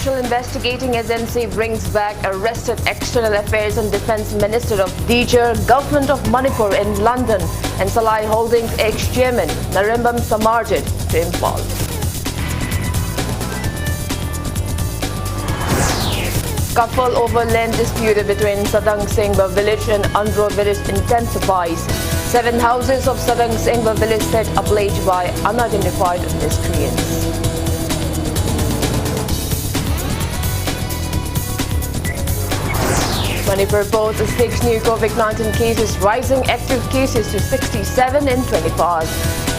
National Investigating Agency brings back arrested External Affairs and Defence Minister of DJR, Government of Manipur in London, and Salai Holdings ex-chairman Narembam Samarjit to Imphal. Scuffle over land dispute between Sadang Singba village and Andro village intensifies. 7 houses of Sadang Singba village set ablaze by unidentified miscreants. Manipur reports 6 new COVID-19 cases, rising active cases to 67 in 24 hours.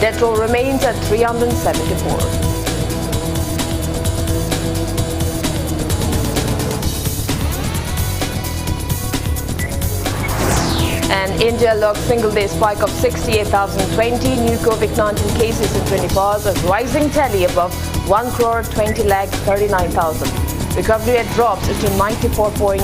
Death toll remains at 374. And India logged single-day spike of 68,020 new COVID-19 cases in 24 hours, a rising tally above 1,20,39,000. Recovery rate drops to 94.32%.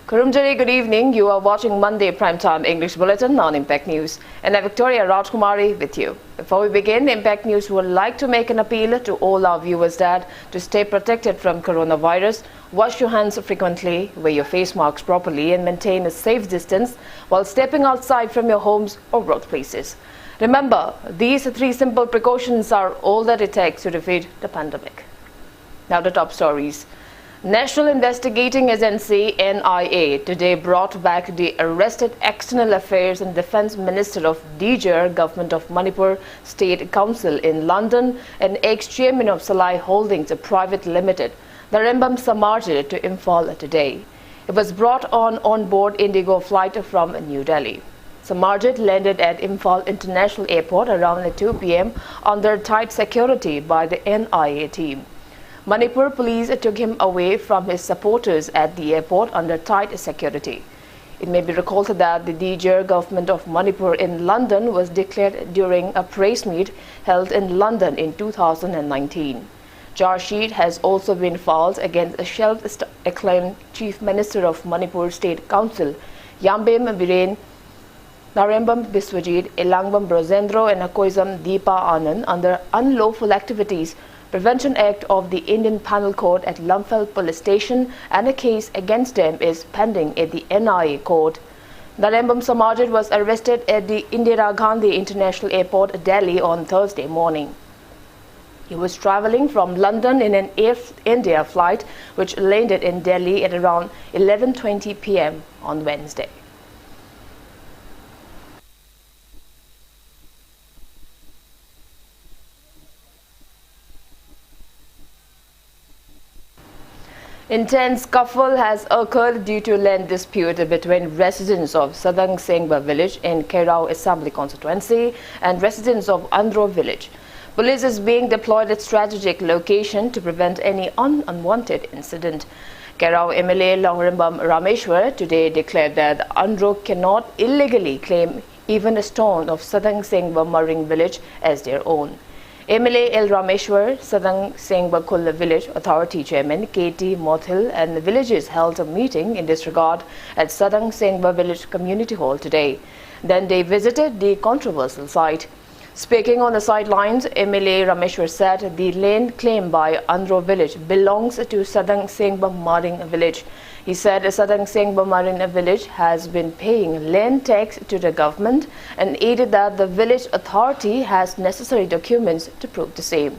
Kurumjari, good evening. You are watching Monday Primetime English Bulletin on Impact News. And I'm Victoria RAJKUMARI with you. Before we begin, Impact News would like to make an appeal to all our viewers that to stay protected from coronavirus, wash your hands frequently, wear your face masks properly, and maintain a safe distance while stepping outside from your homes or workplaces. Remember, these 3 simple precautions are all that it takes to defeat the pandemic. Now the top stories. National Investigating Agency NIA today brought back the arrested External Affairs and Defence Minister of DJR, Government of Manipur State Council in London, and ex-chairman of Salai Holdings Private Limited, Narembam Samarjit, to Imphal today. It was brought on board Indigo flight from New Delhi. Samarjit landed at Imphal International Airport around 2 p.m. under tight security by the NIA team. Manipur police took him away from his supporters at the airport under tight security. It may be recalled that the DJR Government of Manipur in London was declared during a press meet held in London in 2019. Charge sheet has also been filed against a self-acclaimed Chief Minister of Manipur State Council, Yambem Biren, Narembam Biswajit, Elangbam Brozendro, and Akoizam Deepa Anand under Unlawful Activities Prevention Act of the Indian Penal Code at Lumphel Police Station, and a case against them is pending at the NIA court. Narembam Samarjit was arrested at the Indira Gandhi International Airport, Delhi on Thursday morning. He was travelling from London in an Air India flight which landed in Delhi at around 11:20 p.m. on Wednesday. Intense scuffle has occurred due to land dispute between residents of Sadang Singba village in Kerau Assembly constituency and residents of Andro village. Police is being deployed at strategic location to prevent any unwanted incident. Kerau MLA Longrembam Rameshwar today declared that Andro cannot illegally claim even a stone of Sadang Singba Maring village as their own. MLA L. Rameshwar, Sadang Singba Kulla Village Authority Chairman KT Mothil and the villages held a meeting in this regard at Sadang Singba Village Community Hall today. Then they visited the controversial site. Speaking on the sidelines, MLA Rameshwar said the land claimed by Andro village belongs to Sadang Singba Maring village. He said Sadang Singba Maring village has been paying land tax to the government and added that the village authority has necessary documents to prove the same.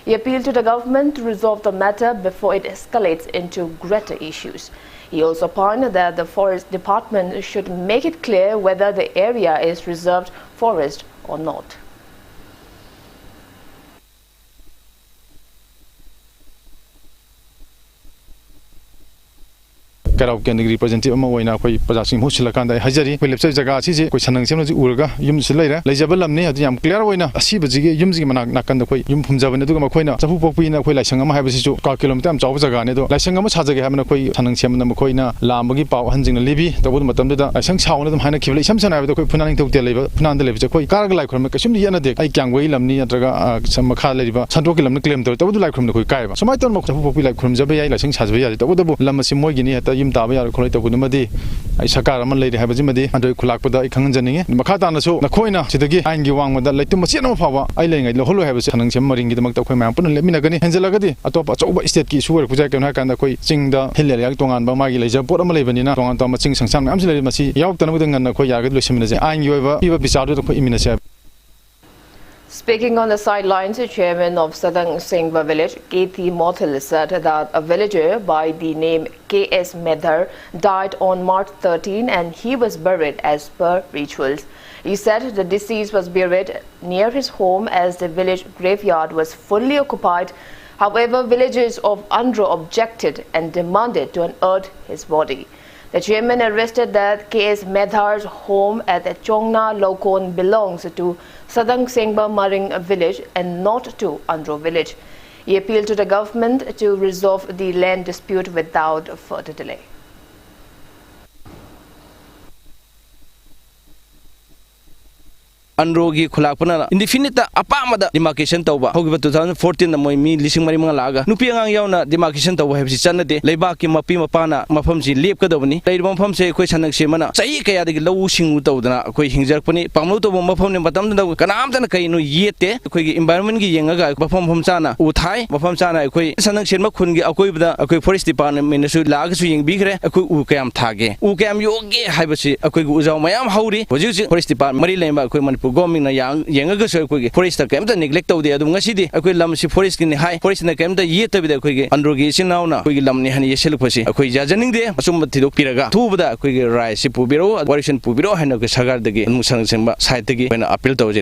He appealed to the government to resolve the matter before it escalates into greater issues. He also pointed that the Forest Department should make it clear whether the area is reserved forest or not. Kerau representative ama oina khoi prajasing hosila kanda hajari khoi lepcha jaga si je koi sanang semna ji urga yum si leira lejabal lamne adu yam clear oina asiba ji yum ji manak nakanda khoi yum phumjabane du ma khoina chapu pokpi na khoi laisang ama haiba si chu ka kilometer am chaw jaga ne do laisang ama sajage hamna khoi sanang semna ma khoina lambagi paw hanjing na libi tabu matam da laisang chauna dum haina khibla isam sana ba khoi phunaning tok te leiba phunan da leiba khoi karga lai khorma kasum ni yana de ai kyang wei lamni atraga sam kha leiba santo ki lamna claim tabu du lai khorma khoi kai ba somai ton ma chapu pokpi lai khorma jabe ai laisang sajbe ya tabu lam si moi gi ni hata yum taba yar kholai to bunmadi ai sakar aman leiri habajimadi andoi khulakpada ai khanganjaninge makha tana so nakhoina sidagi ain gi wangmada leitum machet no phawa ai lengai loholo habase thanang sem maring gi damak ta khoi mayam pun leminagani henjalagadi atopa chauba state ki suwar pujai kan ha kan da khoi chingda hillel yak tongan ba magi leija pot ama lebanina tongan to maching sangsam am sile masi yaw tanam dangan na khoi yagad losimina je ain gi oiba piba bichadu to khoi imina se. Speaking on the sidelines, the chairman of Sadang Singba village, Kethi Mothil, said that a villager by the name K.S. Medhar died on March 13 and he was buried as per rituals. He said the deceased was buried near his home as the village graveyard was fully occupied. However, villagers of Andhra objected and demanded to unearth his body. The chairman arrested that K.S. Medhar's home at the Chongna Lokon belongs to Sadang Singba Maring village and not to Andhra village. He appealed to the government to resolve the land dispute without further delay. Androgi khulakpana indefinite apamada demarcation tawba hogiba 2014 na moi mi lising mari mga laga nupi angang yauna demarcation tawba hebsi chanade leiba ki mapi mapana mafam si lep kadawni leibam mafam se khoi sanak se mana sai kaya dagi lawu singu tawdana khoi hingjarpani panglo to mafam ne matam da kanam tan kai no yete khoi gi environment gi yengaga mafam pham chana uthai mafam chana khoi sanak sen ma khun gi akoi bada akoi forest department su laga su yeng bigre akoi u kayam thage u kayam yoge haibasi akoi gu ujaw mayam hauri hoji forest department mari leima akoi Manipur government na yengaga so akoi forest ka emta neglect tawde adum ngasidi akoi lam si forest ni hai forest na kemta yeta bida akoi gi androgi sinauna akoi gi lam ni hani yesel phasi akoi jajaning de asum thidok piraga thubada akoi gi rai si pubiro warishan pubiro hana ga sagar dagi musang semba side dagi na appeal tawje.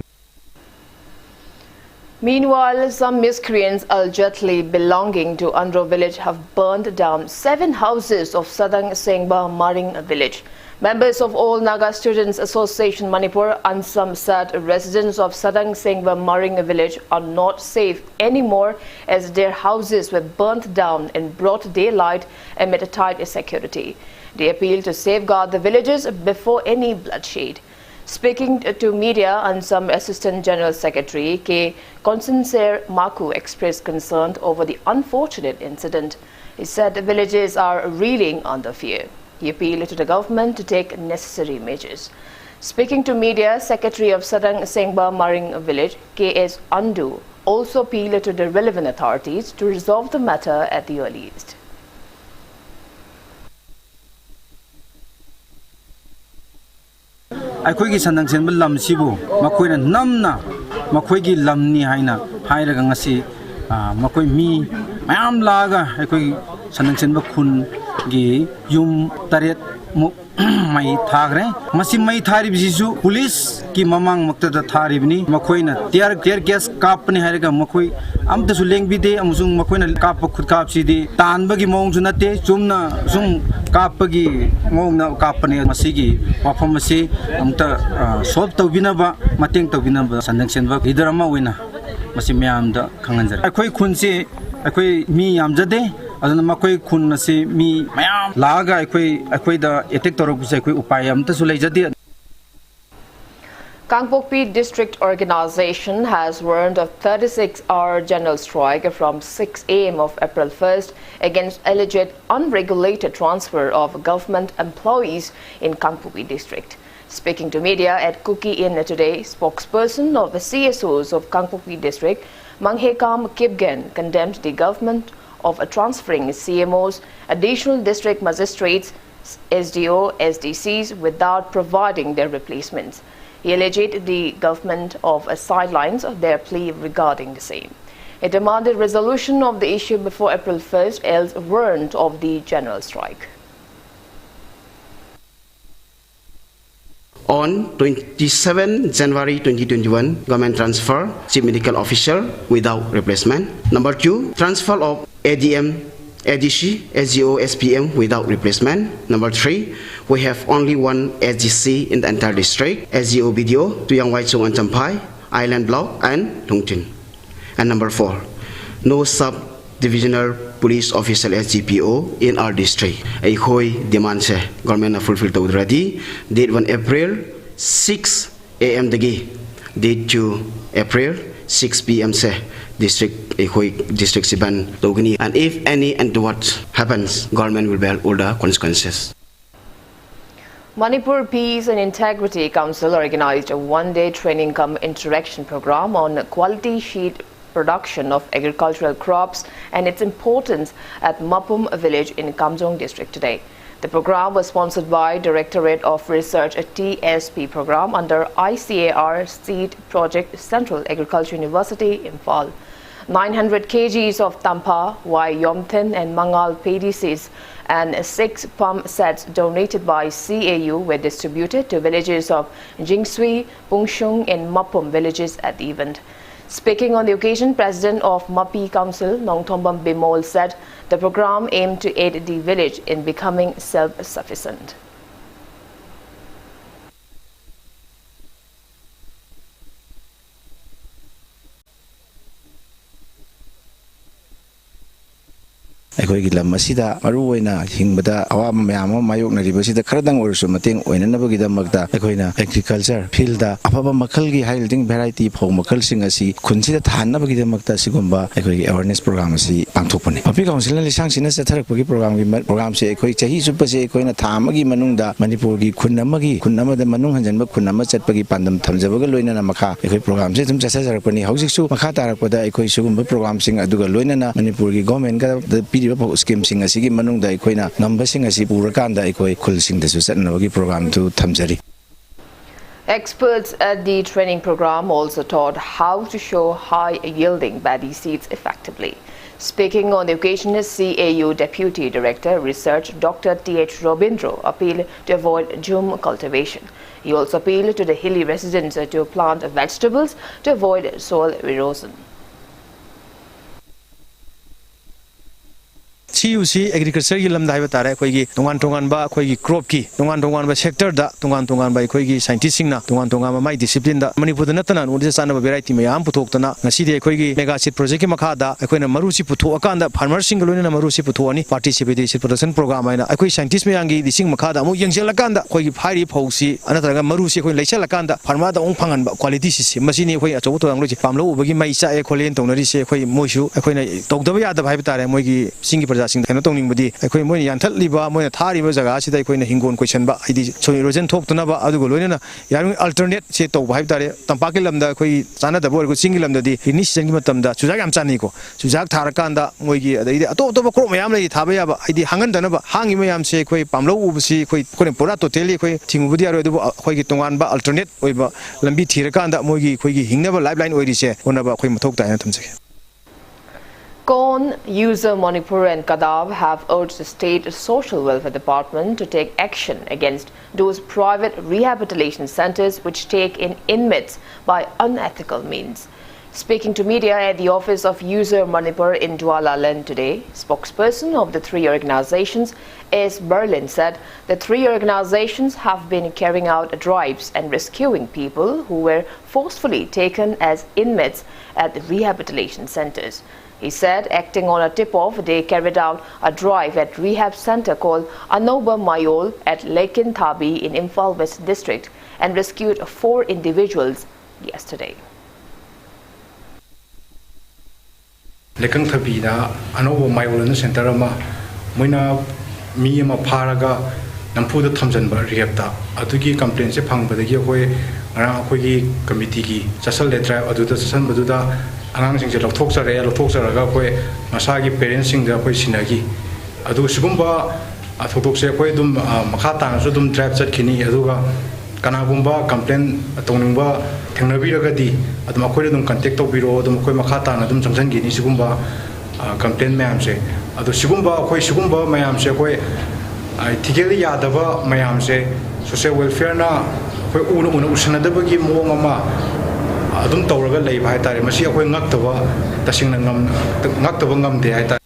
Meanwhile, some miscreants allegedly belonging to Andhra village have burned down 7 houses of Sadang Singba Maring village. Members of All Naga Students Association Manipur and some said residents of Sadang Singba Maring village are not safe anymore as their houses were burnt down in broad daylight amid a tight security. They appeal to safeguard the villages before any bloodshed. Speaking to media, and some Assistant General Secretary K. Consenser Maku expressed concern over the unfortunate incident. He said the villages are reeling under fear. He appealed to the government to take necessary measures. Speaking to media, Secretary of Sadang Singba Maring village K.S. Andu also appealed to the relevant authorities to resolve the matter at the earliest. ꯑꯩꯈꯣꯏꯒꯤ ꯁꯟꯗꯪ ꯁꯦꯟꯕ ꯂꯝꯁꯤꯕꯨ ꯃꯈꯣꯏꯅ ꯅꯝꯅ ꯃꯈꯣꯏꯒꯤ ꯂꯝꯅꯤ ꯍꯥꯏꯅ ꯍꯥꯏꯔꯒ ꯉꯁꯤ ꯃꯈꯣꯏ ꯃꯤ ꯃꯌꯥꯝ ꯂꯥꯛꯑꯒ ꯑꯩꯈꯣꯏꯒꯤ ꯁꯟꯗꯪ ꯁꯦꯟꯕ ꯈꯨꯟꯒꯤ ꯌꯨꯝ 8 ꯃꯨꯛ ꯃꯩ ꯊꯥꯈ꯭ꯔꯦ ꯃꯁꯤ ꯃꯩ ꯊꯥꯔꯤꯕꯁꯤꯁꯨ ꯄꯨꯂꯤꯁꯀꯤ ꯃꯃꯥꯡꯃꯛꯇꯗ ꯊꯥꯔꯤꯕꯅꯤ ꯃꯈꯣꯏꯅ ꯇꯤꯌꯔ ꯒ꯭ꯌꯥꯁ ꯀꯥꯞꯄꯅꯤ ꯍꯥꯏꯔꯒ ꯃꯈꯣꯏ ꯑꯝꯇꯁꯨ ꯂꯦꯡꯕꯤꯗꯦ ꯑꯃꯁꯨꯡ ꯃꯈꯣꯏꯅ ꯀꯥꯞꯄ ꯈꯨꯠꯀꯥꯞꯁꯤꯗꯤ ꯇꯥꯟꯕꯒꯤ ꯃꯑꯣꯡꯁꯨ ꯅꯠꯇꯦ ꯆꯨꯝꯅ ꯁꯨꯝ ꯀꯥꯞꯄꯒꯤ ꯃꯑꯣꯡꯗ ꯀꯥꯞꯄꯅꯤ ꯃꯁꯤꯒꯤ ꯋꯥꯐꯝ ꯑꯁꯤ ꯑꯝꯇ ꯁꯣꯜꯕ ꯇꯧꯕꯤꯅꯕ ꯃꯇꯦꯡ ꯇꯧꯕꯤꯅꯕ ꯁꯟꯗꯪ ꯁꯦꯟꯕ ꯂꯤꯗꯔ ꯑꯃ ꯑꯣꯏꯅ ꯃꯁꯤ ꯃꯌꯥꯝꯗ ꯈꯪꯍꯟꯖꯔꯤ ꯑꯩꯈꯣꯏ ꯈꯨꯟꯁꯤ ꯑꯩꯈꯣꯏ ꯃꯤ ꯌꯥꯝꯖꯗꯦ aduna makoi khun asi mi mayam laga aikoi da attack torok sai koi upay amta su leijadi. Kangpokpi District Organization has warned of 36-hour general strike from 6 a.m. of April 1st against alleged unregulated transfer of government employees in Kangpokpi District. Speaking to media at Kuki Inn today, spokesperson of the CSOs of Kangpokpi District, Manghekam Kipgen, condemned the government of transferring CMOs, additional district magistrates, SDO, SDCs without providing their replacements. He alleged the government of sidelines of their plea regarding the same. He demanded resolution of the issue before April 1st, else warned of the general strike. On 27 January 2021, government transfer chief medical officer without replacement. Number 2, transfer of ADM, ADC, SGO, SPM without replacement. Number 3, we have only one SGC in the entire district, SGO BDO, Tuyang Waichung and Champai, Island Block and Lungtin. And number 4, no sub-divisional police officer SGPO in our district. Aikoi demand se government na fulfill to already. Date 1 April 6 AM dagi. Date 2 April 6 PM se district siban togani, and if any untoward happens, government will bear all the consequences. Manipur Peace and Integrity Council organized a one-day training cum interaction program on quality sheet production of agricultural crops and its importance at Mapum village in Kamjong district today. The program was sponsored by Directorate of Research at TSP program under ICAR Seed Project Central Agriculture University, Imphal. 900 kgs of Tampa, Y Yomthin and Mangal paddy seeds and 6 pump sets donated by CAU were distributed to villages of Jingsui, Pungshung and Mapum villages at the event. Speaking on the occasion, President of Mapi Council, Nongthombam Bimol, said the program aimed to aid the village in becoming self-sufficient. ꯑꯩꯈꯣꯏꯒꯤ ꯂꯝ ꯑꯁꯤꯗ ꯃꯔꯨꯑꯣꯏꯅ ꯍꯤꯡꯕꯗ ꯑꯋꯥꯕ ꯃꯌꯥꯝ ꯑꯃ ꯃꯥꯌꯣꯛꯅꯔꯤꯕꯁꯤꯗ ꯈꯔꯗꯪ ꯑꯣꯏꯔꯁꯨ ꯃꯇꯦꯡ ꯑꯣꯏꯅꯅꯕꯒꯤꯗꯃꯛꯇ ꯑꯩꯈꯣꯏꯅ ꯑꯦꯒ꯭ꯔꯤꯀꯜꯆꯔ ꯐꯤꯜꯗ ꯑꯐꯕ ꯃꯈꯜꯒꯤ ꯍꯥꯏꯜꯗꯤꯡ ꯚꯦꯔꯥꯏꯇꯤ ꯐꯧ ꯃꯈꯜꯁꯤꯡ ꯑꯁꯤ ꯈꯨꯟꯁꯤꯗ ꯊꯥꯍꯟꯅꯕꯒꯤꯗꯃꯛꯇ ꯑꯁꯤꯒꯨꯝꯕ ꯑꯩꯈꯣꯏꯒꯤ ꯑꯦꯋꯥꯔꯅꯦꯁ ꯄ꯭ꯔꯣꯒ꯭ꯔꯥꯝ ꯑꯁꯤ ꯄꯥꯡꯊꯣꯛꯄꯅꯤ꯫ ꯃꯄꯤ ꯀꯥꯎꯟꯁꯤꯜꯅ ꯂꯤꯁꯥꯡꯁꯤꯟꯅ ꯆꯠꯊꯔꯛꯄꯒꯤ ꯄ꯭ꯔꯣꯒ꯭ꯔꯥꯝꯁꯦ ꯑꯩꯈꯣꯏ ꯆꯍꯤ ꯆꯨꯞꯄꯁꯦ ꯑꯩꯈꯣꯏꯅ ꯊꯥ ꯑꯃꯒꯤ ꯃꯅꯨꯡꯗ ꯃꯅꯤꯄꯨꯔꯒꯤ ꯈꯨꯟ ꯑꯃꯗ ꯃꯅꯨꯡ ꯍꯟꯖꯟꯕ ꯈꯨꯟ ꯑꯃ ꯆꯠꯄꯒꯤ ꯄꯥꯟꯗꯝ ꯊꯝꯖꯕꯒ ꯂꯣꯏꯅꯅ ꯃꯈꯥ ꯑꯩꯈꯣꯏ ꯄ꯭ꯔꯣꯒ꯭ꯔꯥꯝꯁꯦ ꯑꯗꯨꯝ ꯆꯠꯊꯖꯔꯛꯄꯅꯤ꯫ ꯍꯧꯖꯤꯛꯁꯨ ꯃꯈꯥ ꯇꯥꯔꯛꯄꯗ ꯑꯩꯈꯣꯏ ꯁꯤꯒꯨꯝꯕ ꯄ꯭ꯔꯣꯒ꯭ꯔꯥꯝꯁꯤꯡ ꯑꯗꯨꯒ ꯂꯣꯏꯅꯅ ꯃꯅꯤꯄꯨꯔꯒꯤ ꯒꯣꯚꯔꯟꯃꯦꯟꯠꯀ ꯄꯤꯔꯤꯕ ꯁ꯭ꯀꯤꯝꯁꯤꯡ ꯑꯁꯤꯒꯤ ꯃꯅꯨꯡꯗ ꯑꯩꯈꯣꯏꯅ ꯉꯝꯕꯁꯤꯡ ꯑꯁꯤ ꯄꯨꯔꯀꯥꯟꯗ ꯑꯩꯈꯣꯏ ꯈꯨꯜꯁꯤꯡꯗꯁꯨ ꯆꯠꯅꯕꯒꯤ ꯄ꯭ꯔꯣꯒ꯭ꯔꯥꯝꯗꯨ ꯊꯝꯖꯔꯤ꯫ Experts at the training program also taught how to show high-yielding paddy seeds effectively. Speaking on the occasion, CAU Deputy Director Research Dr. T.H. Robindro appealed to avoid jhum cultivation. He also appealed to the hilly residents to plant vegetables to avoid soil erosion. CUC agriculture की लम्दा है तारे कोई की तोंगान बा कोई की crop की तोंगान बा sector दा तोंगान बा कोई की scientist सिंगना तोंगान बा माई discipline दा मणिपुर न तना उनसे साना variety में याम पुथोक तना नसी दे कोई की mega seed project की मखा दा कोई न मरुसी पुथो अकान दा farmer सिंग लोने न मरुसी पुथो अनि participate seed production program है ना कोई scientist में यांगी दिसिंग मखा दा मु यंगजेल अकान दा कोई की फाइरी फौसी अनतरगा मरुसी कोई लेचल अकान दा farmer दा ओंग फंगन बा quality सिस्टम मसीनी कोई अचो तो अंग्रेजी पामलो उबगी माई चा ए खोलेन तोंनरी से कोई मोइसु कोई न तोगदब याद भाई तारे मोई की सिंगी प्रजा सिंग थनो तोंनिंग बदी अखोई मोय यानथलिबा मोय थारिबा जगह सिदा अखोइना हिंगोन क्वेश्चन बा आइदी सोई रोजन थोक्तनबा अदुगो लोइना यारु अल्टरनेट से तो भाई तारे तंपाके लमदा अखोई चाना दबो अरगो सिंगी लमददी इनि सीजन की मतमदा सुजाक याम चानिको सुजाक थारकांदा मोयगी अदैदि अतो क्रो मयाम लई थाबा याबा आइदी हांगन दनबा हांगी मयाम से अखोई पामलो उबसी अखोई कोने पुरा टोटली अखोई थिंगुबदी यारो अदुबो अखोई तोंगान बा अल्टरनेट ओइबा लंबी थिरकांदा मोयगी अखोई हिंगनबा लाइफलाइन ओइरिसे ओनबा अखोई मथोक Tayna थमसके। Corn user Manipur and Kadab have urged the State Social Welfare Department to take action against those private rehabilitation centers which take in inmates by unethical means. Speaking to media at the office of User Manipur in Douala Land today, spokesperson of the three organizations, S. Berlin, said the three organizations have been carrying out drives and rescuing people who were forcefully taken as inmates at the rehabilitation centers. He said, acting on a tip-off, they carried out a drive at rehab center called Anoba Mayol at Lekin Thabi in Imphal West District and rescued 4 individuals yesterday. Lekin Thabi da Anoba Mayol center ma moina mi ma pharaga nampu da thamjan ba rehab da adugi complaint se phang badagi khoi ara khoi gi committee gi chasal le drive adu da sasan badu da angang sing se lothok saraga khoi masa gi parents sing da khoi sinagi adu sugumba athotok se khoi dum makha ta na su dum drive chat khini adu ga kana gumba complaint tongningba thengnabi raga di adu khoi dum contact to biro dum khoi makha ta na dum chamjang gi ni sugumba complaint mayam se adu sugumba mayam se khoi tigeli yadaba mayam se social welfare na khoi una usanadaba gi mong ama adum tawraga leiba hai tare masi akhoi ngaktaba tasingna ngaktaba ngamde hai tare.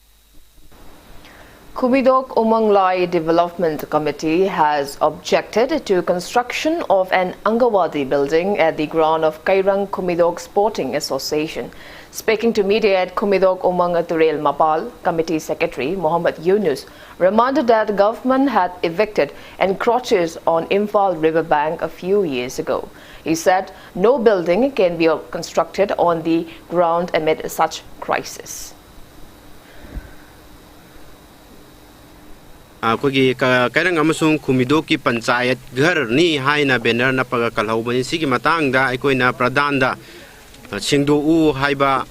Kumidok Umanglai Development Committee has objected to construction of an Angawadi building at the ground of Kairang Kumidok Sporting Association. Speaking to media at Kumidok Umang Turel Mapal, Committee Secretary Mohammed Yunus reminded that government had evicted encroachers on Imphal riverbank a few years ago. He said no building can be constructed on the ground amid such crisis. Kogi kairang amasung kumidoki panchayat ghar ni haina banner na paga kalhaubani sigi matangda aikoina pradanda singdu u haiba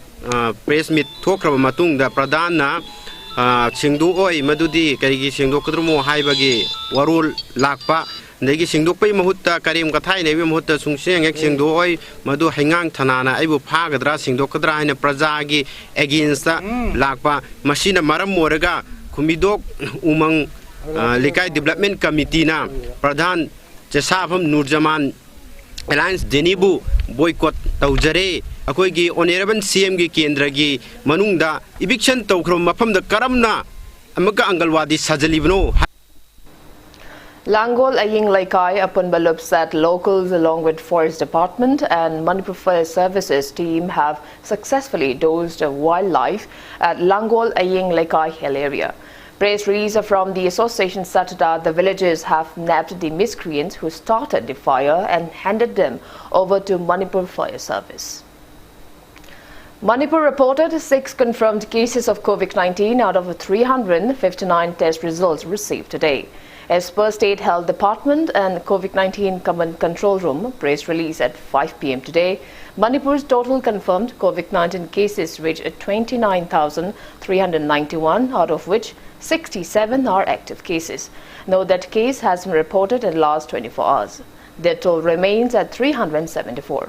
press meet thokraba matungda pradana singdu oi madudi karigi singdu kudrumo haibagi warul lakpa negi singdu pai mahutta karim kathai nebi mahutta sungseng ek singdu oi madu hangang thanana aibu phagadra singdu kadra haina prajagi against lakpa machine maram moraga kumidok umang Likai Development Committee na Pradhan Chesafam Nurjaman Alliance Denibu boycott taujare akoi gi honorable CM gi kendra gi manungda eviction tawkhrom mafam da karamna amaka angalwadi sajalibno. Langol Aying Laikai upon Balup said locals along with Forest Department and Manipur Fire Services team have successfully dosed wildlife at Langol Aying Laikai Hill area. Press release from the association said that the villagers have nabbed the miscreants who started the fire and handed them over to Manipur Fire Service. Manipur reported 6 confirmed cases of COVID-19 out of 359 test results received today. As per State Health Department and COVID-19 Command Control Room press release at 5 p.m. today, Manipur's total confirmed COVID-19 cases reached 29,391, out of which 67 are active cases. Note that case has been reported in the last 24 hours. The toll remains at 374.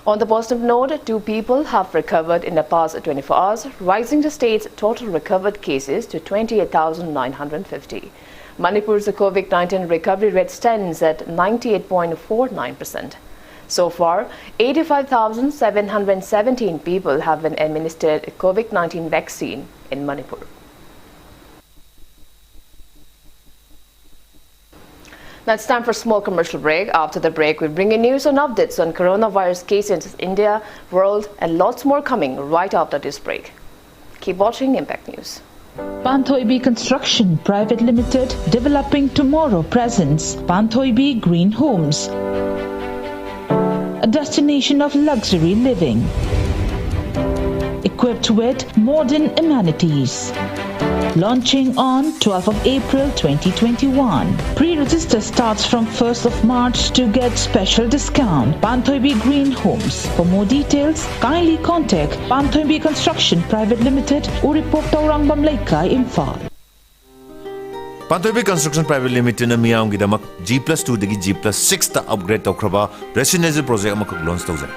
On the positive note, 2 people have recovered in the past 24 hours, rising the state's total recovered cases to 28,950. Manipur's COVID-19 recovery rate stands at 98.49%. So far, 85,717 people have been administered COVID-19 vaccine in Manipur. Now it's time for a small commercial break. After the break, we bring you news and updates on coronavirus cases in India, world, and lots more coming right after this break. Keep watching Impact News. Panthoibi Construction Private Limited, developing tomorrow presents Panthoibi Green Homes, a destination of luxury living, equipped with modern amenities. Launching on 12th of April 2021. Pre-register starts from 1st of March to get special discount. Panthoibi Green Homes. For more details, kindly contact Panthoibi Construction Private Limited, Uripok Taurang Bamlaika, Imphal. Panthoibi Construction Private Limited na miyam gidamak G+2 dagi G+6 ta upgrade tawkraba residential project amakuk launch tawzai.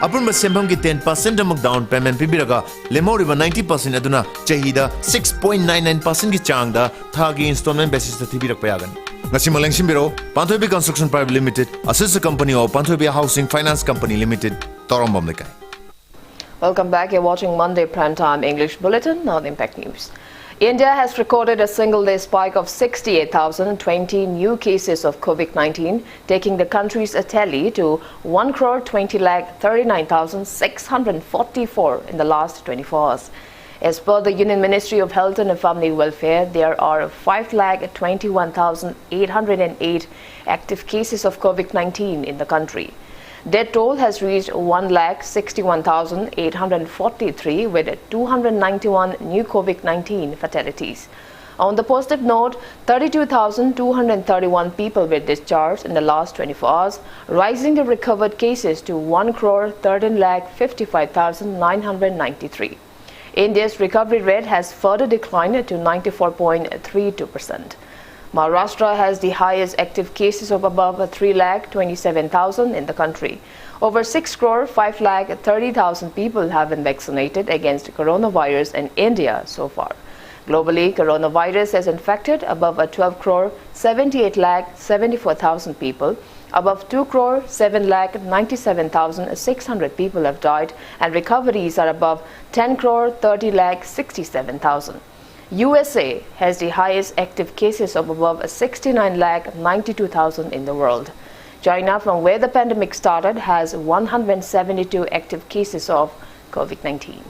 Upon Masembam ki 10% amok down payment pibiraga lemoriba 90% aduna chahida 6.99% ki changda thagi installment basis ta thibirak payagan. Ngasi malengsim biro Panthoibi Construction Private Limited, a sister company of Panthoibi Housing Finance Company Limited, Torambam Lekai. Welcome back. You're watching Monday Primetime English Bulletin on Impact News. India has recorded a single-day spike of 68,020 new cases of COVID-19, taking the country's tally to 1,20,39,644 in the last 24 hours. As per the Union Ministry of Health and Family Welfare, there are 5,21,808 active cases of COVID-19 in the country. Death toll has reached 1,61,843 with 291 new COVID-19 fatalities. On the positive note, 32,231 people were discharged in the last 24 hours, rising the recovered cases to 1,13,55,993. India's recovery rate has further declined to 94.32%. Maharashtra has the highest active cases of above 3,27,000 in the country. Over 6,530,000 people have been vaccinated against coronavirus in India so far. Globally, coronavirus has infected above 12,78,74,000 people. Above 2,7,97,600 people have died, and recoveries are above 10,30,67,000. USA has the highest active cases of above 69,92,000 in the world. China, from where the pandemic started, has 172 active cases of COVID-19.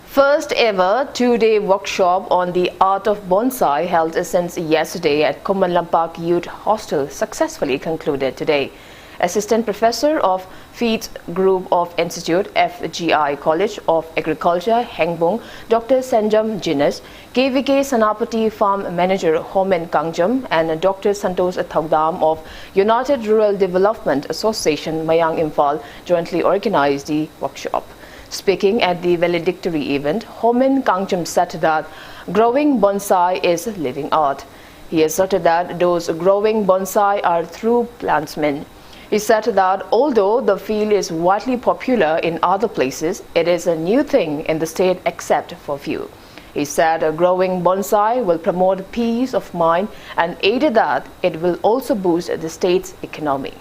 First ever two-day workshop on the art of bonsai held since yesterday at Kumalampak Youth Hostel successfully concluded today. Assistant Professor of Feeds Group of Institute, FGI College of Agriculture, Hengbong, Dr. Sanjam Jinas, KVK Sanapati Farm Manager Homen Kangjam, and Dr. Santos Thagdam of United Rural Development Association, Mayang Imphal, jointly organized the workshop. Speaking at the valedictory event, Homen Kangjam said that growing bonsai is living art. He asserted that those growing bonsai are true plantsmen. He said that although the field is widely popular in other places, it is a new thing in the state except for few. He said growing bonsai will promote peace of mind and aided that it will also boost the state's economy.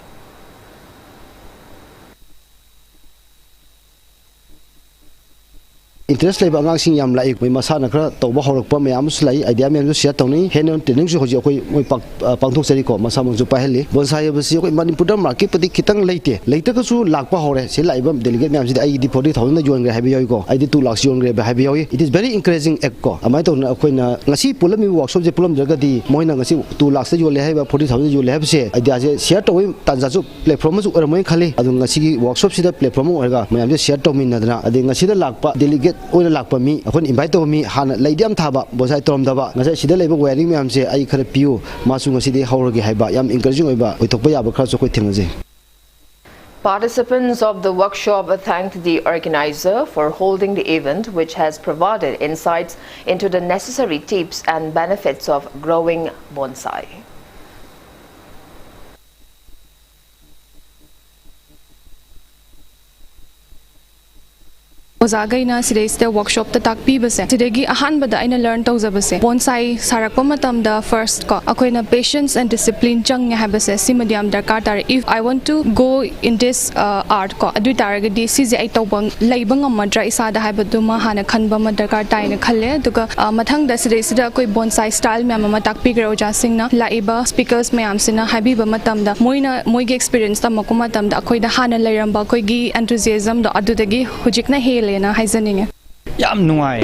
Interest level angang sing yam lai mai masana khra toba horok pa me am slai idea me share tawni henon training ju hoji koi moi pangthok sari ko masam ju pa heli bonsai basi koi Manipur market padi kitang leite ka su lakpa hore se laiba delegate me am si ai di 40,000 na join gre habi yoi ko ai di 2 lakh join gre habi yoi. It is very encouraging ek ko amai to na koi na ngasi pulami workshop je pulam jaga di moina ngasi 2 lakh se jo le haiba 40,000 jo le hab se idea je share to tanza ju platform ju moi khali adu ngasi gi workshop sida platform orga mai am je share to min na adi ngasi da lakpa delegate oil lakpa mi akon invite to mi han laidiam thaba bonsai tom daba ngasa sida leiba wearing me am se ai khara piu masu ngasi de haurogi haiba yam encouraging oiba oitokpa yaba khara chokoi thingje. Participants of the workshop thanked the organizer for holding the event, which has provided insights into the necessary tips and benefits of growing bonsai. Ozagaina sidaysta workshop ta takpi base sidagi ahan bada aina learn tawjabase bonsai sarakpa matamda first ko akoina patience and discipline chang habase simadiam darkar tar if I want to go in this art ko adu taragadi siji ai tawbang laibang amadra isada habadu ma hana khanba ma darkar taina khalle duga mathang da sidaysida koi bonsai style me ama takpi gro ja singna laiba speakers me amsina habiba matamda moigi experience ta makuma tamda akoi da hana lairamba koi gi enthusiasm da adudagi hujikna hel yam nuai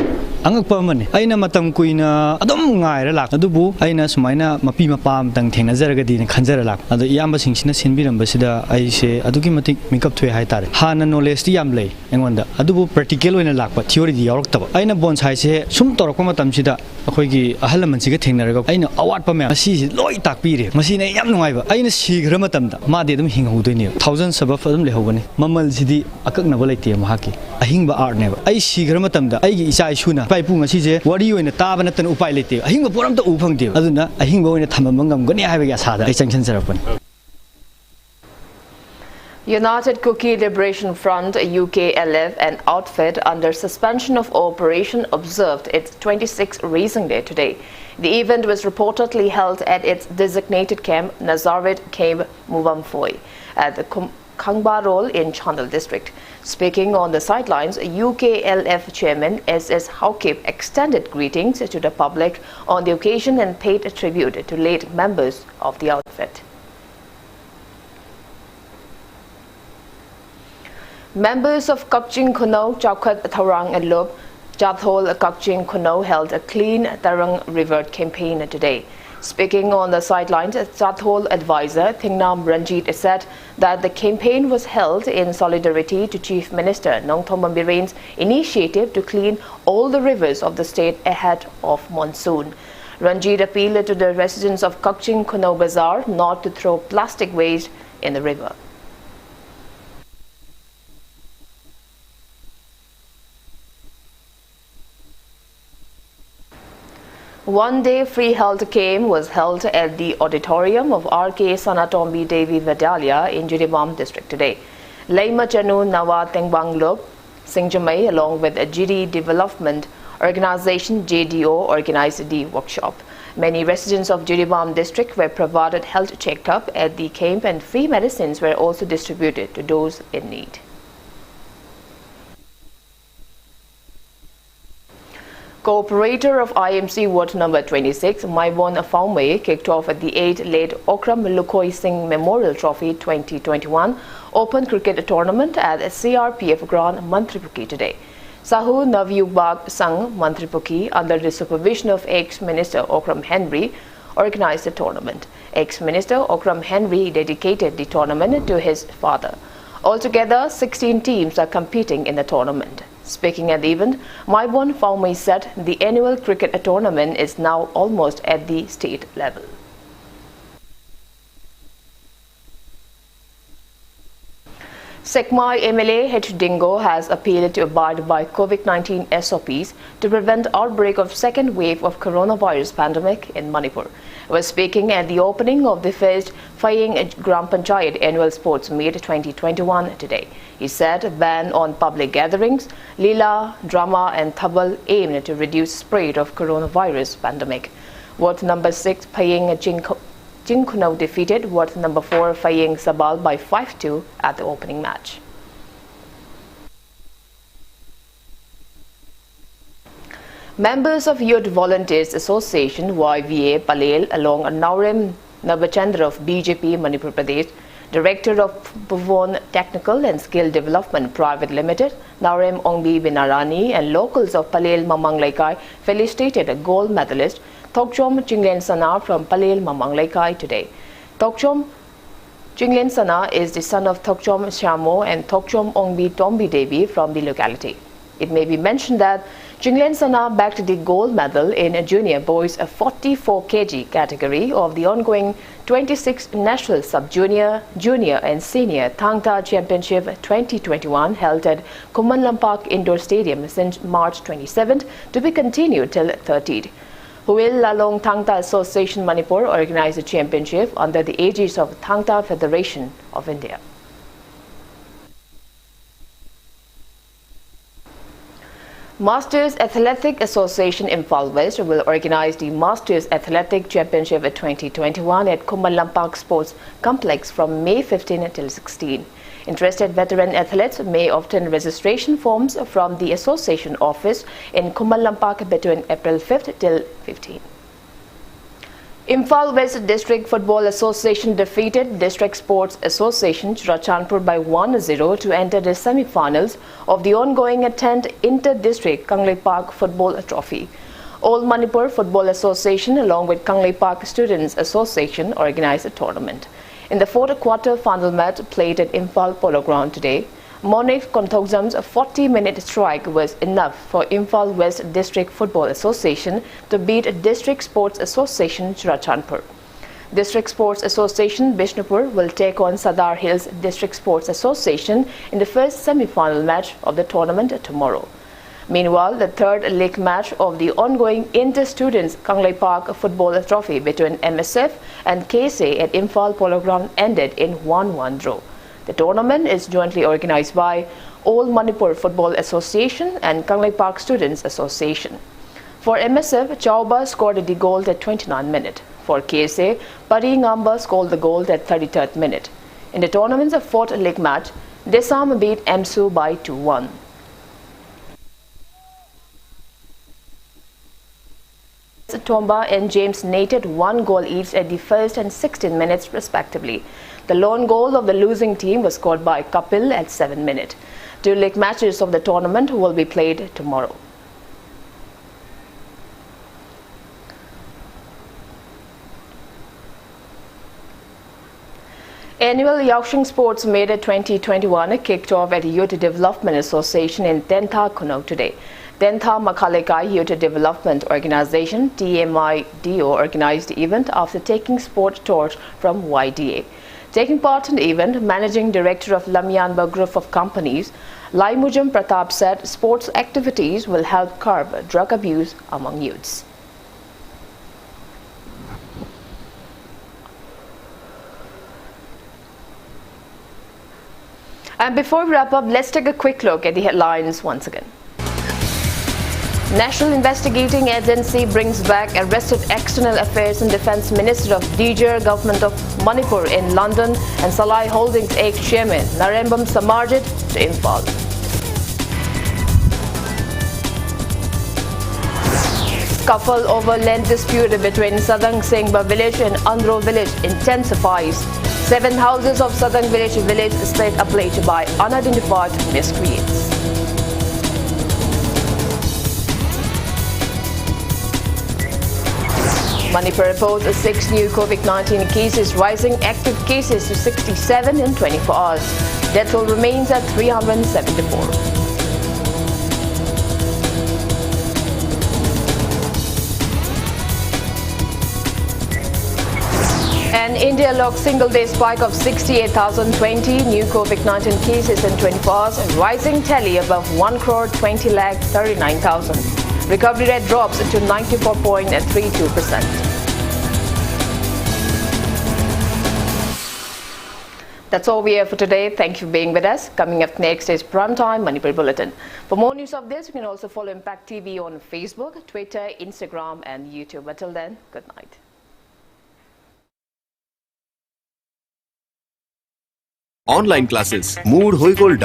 angakpa mani aina matam kuina adum ngai ra lak adubu aina sumaina mapi mapam tang thengna jaragadi ne khanjara lak adu yamba singsina sinbiram basida ai se adugi matik makeup thoi hai tare hana knowledge ti yam lei engonda adubu practical oina lakpa theory di yarak taba aina bonsai se sum torakpa matam sida akhoi gi ahal mansi ga thengnaraga aina award pa me asi loi takpi re masi ne yam nuai ba aina sigra matam da ma de dum hinghudoi ne 1000 sabab adum lehobani mamal sidi akakna ba leite mahaki ahingba art ne ba ai sigra matam da ai gi isa isuna pai pu ngasi je wari oina taba natan upai leite ahingba poram ta u phangde aduna ahingba oina thamam ngam gani haiba ya sada ai changchan sarapani. United Cookie Liberation Front UKLF, an outfit under suspension of operation, observed its 26th Racing Day today. The event was reportedly held at its designated camp, Nazaret Camp Muvamphoi, at the Kangbarol in Chandal district. Speaking on the sidelines, UKLF Chairman S.S. Haukip extended greetings to the public on the occasion and paid tribute to late members of the outfit. Members of Kakching Kuno, Chaukat Tharang and Lob, Jathol Kakching Kuno held a Clean Tarang River campaign today. Speaking on the sidelines, Jathol advisor Thingnam Ranjit said that the campaign was held in solidarity to Chief Minister Nongthom Biren's initiative to clean all the rivers of the state ahead of monsoon. Ranjit appealed to the residents of Kakching Kuno Bazaar not to throw plastic waste in the river. One-day free health camp was held at the auditorium of R.K. Sanatombi Devi Vidyalaya in Jiribam district today. Laima Chanu Nawa Tengbang Lok Singjamai along with a GD Development Organization JDO organized the workshop. Many residents of Jiribam district were provided health checkup at the camp and free medicines were also distributed to those in need. Co-operator of IMC Ward number 26, Maibon Afamwe, kicked off at the 8th late Okram Lukoi Singh Memorial Trophy 2021 Open Cricket Tournament at CRPF Ground, Manipur today. Sahu Navyubag Sangh Mantripukhi, under the supervision of ex-Minister Okram Henry, organized the tournament. Ex-Minister Okram Henry dedicated the tournament to his father. Altogether, 16 teams are competing in the tournament. Speaking at the event, Maibon Faumei said the annual cricket tournament is now almost at the state level. Sekmai MLA H. Dingo has appealed to abide by COVID-19 SOPs to prevent outbreak of second wave of coronavirus pandemic in Manipur. He was speaking at the opening of the first Phaying Gram Panchayat Annual Sports Meet 2021 today. He said a ban on public gatherings, Leela, drama and thabal aimed to reduce spread of coronavirus pandemic. Ward number 6 Phaying Jinkuno defeated Ward number 4 Phaying Sabal by 5-2 at the opening match. Members of Youth Volunteers Association YVA Palel along Naurem Nabachandra of BJP Manipur Pradesh, Director of Bhuvan Technical and Skill Development Private Limited, Naurem Ongbi Binarani and locals of Palel Mamang Laikai felicitated a gold medalist Thokchom Chinglen Sana from Palel Mamang Laikai today. Thokchom Chinglen Sana is the son of Thokchom Shamo and Thokchom Ongbi Tombi Devi from the locality. It may be mentioned that Chinglen Sana bagged the gold medal in a junior boys 44 kg category of the ongoing 26th National Sub-Junior, Junior and Senior Thangta Championship 2021 held at Kumanlampak Indoor Stadium since March 27th to be continued till 30th. Huil Lalong Thangta Association Manipur organized the championship under the aegis of Thangta Federation of India. Masters Athletic Association Imphal West will organize the Masters Athletic Championship 2021 at Kumanlampak Sports Complex from May 15 until 16. Interested veteran athletes may obtain registration forms from the association office in Kumanlampak between April 5th till 15. Imphal West District Football Association defeated District Sports Association Rajkhamari by 1-0 to enter the semi-finals of the ongoing 10th Inter-District Kanglei Park Football Trophy. All Manipur Football Association along with Kanglei Park Students Association organized a tournament. In the fourth quarter final match played at Imphal Polo Ground today, Monik Konthokjam's 40-minute strike was enough for Imphal West District Football Association to beat District Sports Association Rajkhamari. District Sports Association Bishnupur will take on Sadar Hills District Sports Association in the first semi-final match of the tournament tomorrow. Meanwhile, the third league match of the ongoing Inter-Students Kanglei Park Football Trophy between MSF and KSA at Imphal Polo Ground ended in 1-1 draw. The tournament is jointly organized by All Manipur Football Association and Kanglei Park Students Association. For MSF, Chauba scored the goal at 29th minute. For KSA, Pari Ngamba scored the goal at 33rd minute. In the tournament's fourth league match, Desam beat MSU by 2-1. Tomba and James netted 1 goal each at the first and 16 minutes respectively. The lone goal of the losing team was scored by Kapil at 7 minutes. 2 league matches of the tournament will be played tomorrow. Annual Yaoshing Sports Meet 2021 kicked off at the Youth Development Association in Tentha, Kuno today. Tentha Makhalekai Youth Development Organization TMIDO organized the event after taking sport torch from YDA. Taking part in the event, Managing Director of Lamyanba Group of Companies, Laimujam Pratap said sports activities will help curb drug abuse among youths. And before we wrap up, let's take a quick look at the headlines once again. National Investigating Agency brings back arrested External Affairs and Defence Minister of DJR Government of Manipur in London and Salai Holdings ex-chairman Narembam Samarjit to Imphal. Scuffle over land dispute between Sadang Sengba village and Andro village intensifies. 7 houses of Sadang village split ablaze by unidentified miscreants. Manipur reports 6 new COVID-19 cases, rising active cases to 67 in 24 hours. Death toll remains at 374. And India logged single-day spike of 68,020 new COVID-19 cases in 24 hours, rising tally above 1,20,39,000. Recovery rate drops to 94.32%. That's all we have for today. Thank you for being with us. Coming up next is Primetime Manipur Bulletin. For more news of this, you can also follow Impact TV on Facebook, Twitter, Instagram and YouTube. Until then, good night. Online classes. Mood hoi gol